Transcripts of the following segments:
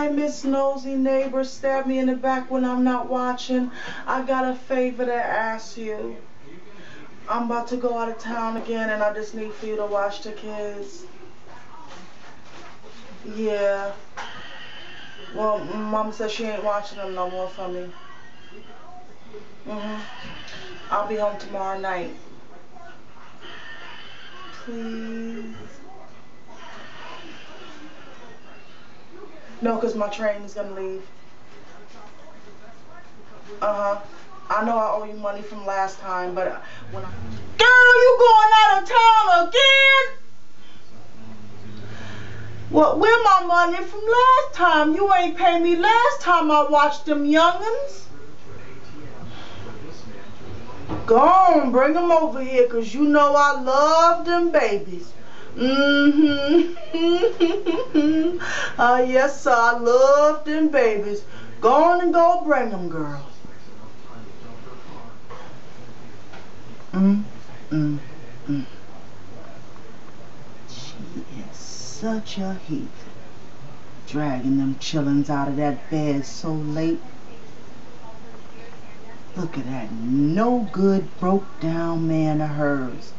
Hi, Miss Nosy Neighbor. Stab me in the back when I'm not watching. I got a favor to ask you. I'm about to go out of town again, and I just need for you to watch the kids. Yeah. Well, Mom says she ain't watching them no more for me. I'll be home tomorrow night. Please. No, because my train is going to leave. I know I owe you money from last time, but when I... Girl, you going out of town again? Well, where my money from last time? You ain't pay me last time I watched them young'uns. Go on, bring them over here, because you know I love them babies. Yes, sir, I love them babies. Go on and go bring them, girl. She is such a heat. Dragging them chillins out of that bed so late. Look at that no good broke down man of hers.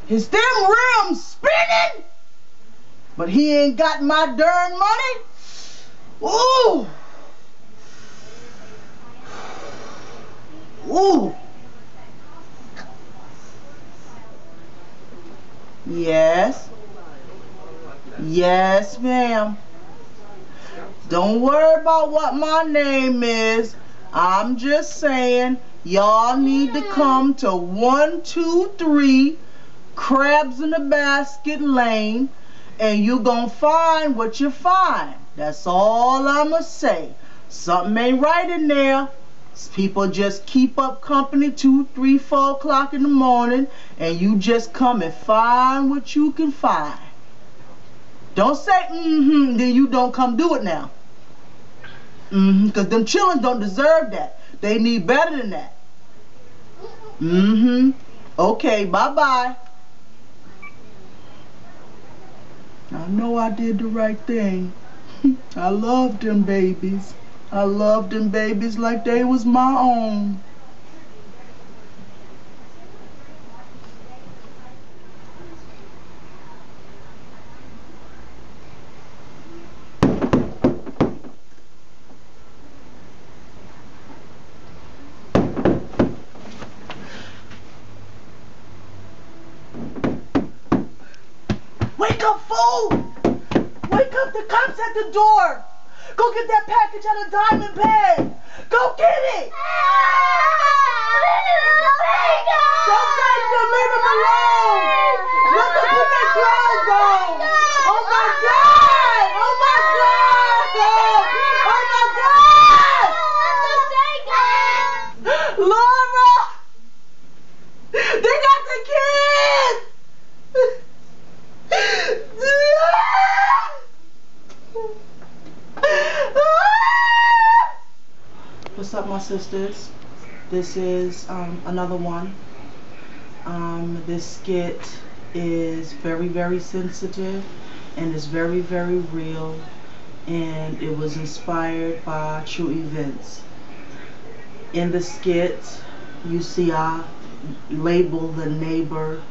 His damn rims spinning, but he ain't got my darn money. Ooh. Ooh. Yes. Yes, ma'am. Don't worry about what my name is. I'm just saying y'all need to come to 123 Crabs in a Basket Lane, and you gonna find what you find. That's all I'ma say. Something ain't right in there. People just keep up company 2, 3, 4 o'clock in the morning, and you just come and find what you can find. Don't say then you don't come do it now. Because them children don't deserve that. They need better than that. Okay, bye-bye. I know I did the right thing. I loved them babies. I loved them babies like they was my own. Wake up, fool! Wake up, the cops at the door! Go get that package out of Diamond bag! Go get it! Don't take them, leave them alone! Let them put their clothes on! Oh my God! Oh my God! Oh my God! Laura! They got the kids! What's up, my sisters? This is another one. This skit is very, very sensitive and is very, very real, and it was inspired by true events. In the skit, you see I label the neighbor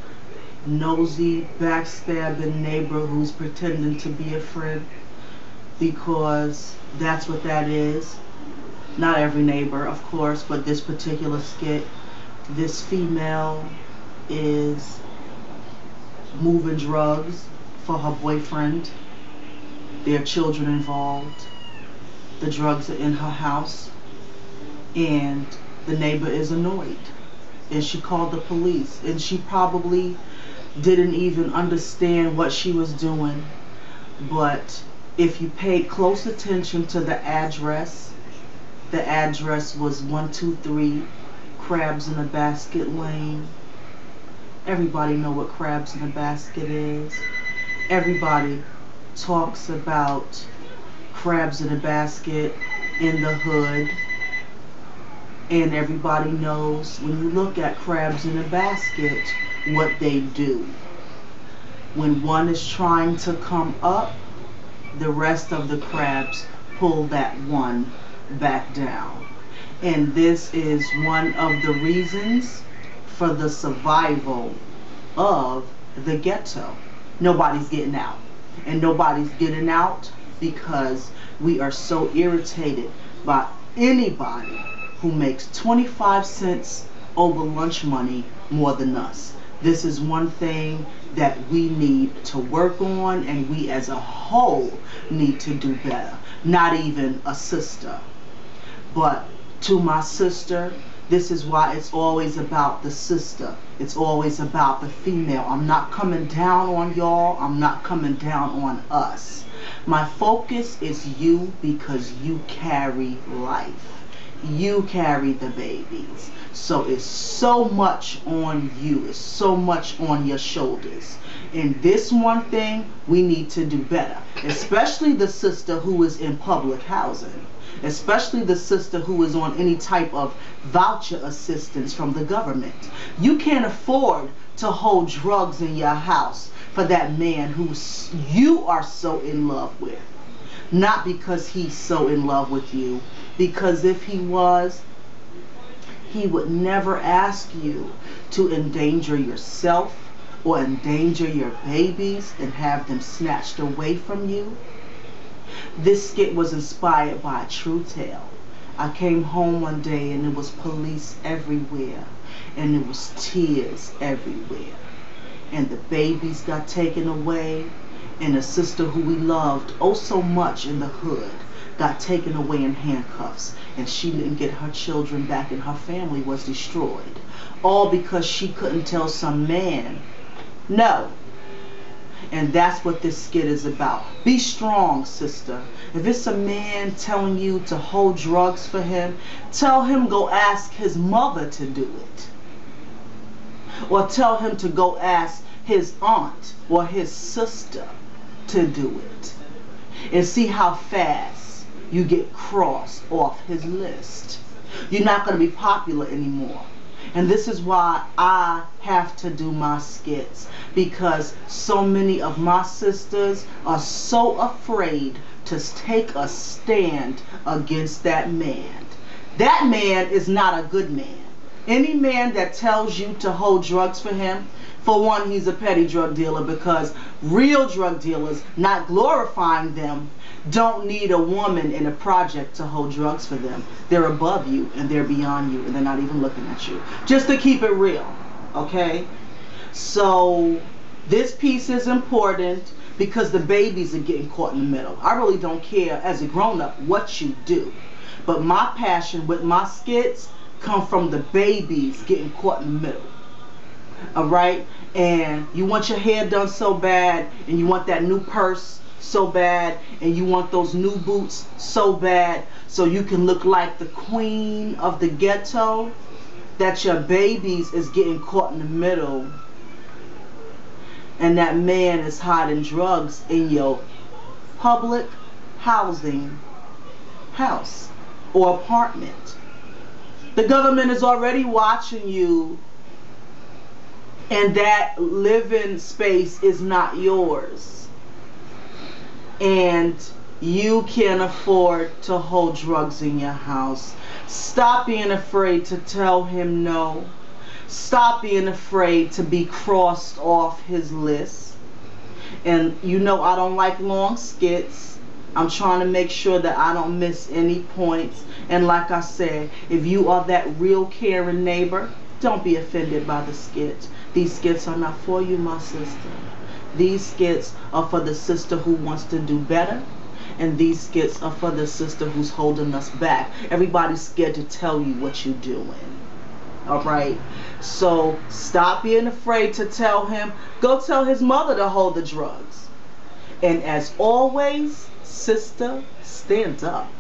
nosy, backstabbing neighbor who's pretending to be a friend, because that's what that is. Not every neighbor, of course, but this particular skit, this female is moving drugs for her boyfriend. There are children involved. The drugs are in her house, and the neighbor is annoyed, and she called the police, and she probably didn't even understand what she was doing. But if you paid close attention to the address was 123 Crabs in a Basket Lane. Everybody know what Crabs in a Basket is. Everybody talks about Crabs in a Basket in the hood. And everybody knows when you look at Crabs in a Basket what they do. When one is trying to come up, the rest of the crabs pull that one back down. And this is one of the reasons for the survival of the ghetto. Nobody's getting out. And nobody's getting out because we are so irritated by anybody who makes 25 cents over lunch money more than us. This is one thing that we need to work on, and we as a whole need to do better. Not even a sister. But to my sister, this is why it's always about the sister. It's always about the female. I'm not coming down on y'all. I'm not coming down on us. My focus is you, because you carry life. You carry the babies. So it's so much on you. It's so much on your shoulders. And this one thing we need to do better. Especially the sister who is in public housing. Especially the sister who is on any type of voucher assistance from the government. You can't afford to hold drugs in your house for that man who you are so in love with. Not because he's so in love with you. Because if he was, he would never ask you to endanger yourself or endanger your babies and have them snatched away from you. This skit was inspired by a true tale. I came home one day and there was police everywhere, and there was tears everywhere, and the babies got taken away, and a sister who we loved oh so much in the hood got taken away in handcuffs, and she didn't get her children back, and her family was destroyed, all because she couldn't tell some man no. And that's what this skit is about. Be strong, sister. If it's a man telling you to hold drugs for him, tell him go ask his mother to do it. Or tell him to go ask his aunt or his sister to do it. And see how fast you get crossed off his list. You're not going to be popular anymore. And this is why I have to do my skits, because so many of my sisters are so afraid to take a stand against that man. That man is not a good man. Any man that tells you to hold drugs for him, for one, he's a petty drug dealer, because real drug dealers, not glorifying them, don't need a woman in a project to hold drugs for them. They're above you and they're beyond you and they're not even looking at you. Just to keep it real, okay? So this piece is important because the babies are getting caught in the middle. I really don't care as a grown-up what you do, but my passion with my skits come from the babies getting caught in the middle. Alright? And you want your hair done so bad, and you want that new purse so bad, and you want those new boots so bad, so you can look like the queen of the ghetto, that your babies is getting caught in the middle, and that man is hiding drugs in your public housing house or apartment. The government is already watching you, and that living space is not yours. And you can't afford to hold drugs in your house. Stop being afraid to tell him no. Stop being afraid to be crossed off his list. And you know I don't like long skits. I'm trying to make sure that I don't miss any points. And like I said, if you are that real caring neighbor, don't be offended by the skit. These skits are not for you, my sister. These skits are for the sister who wants to do better. And these skits are for the sister who's holding us back. Everybody's scared to tell you what you're doing. Alright? So stop being afraid to tell him. Go tell his mother to hold the drugs. And as always, sister, stand up.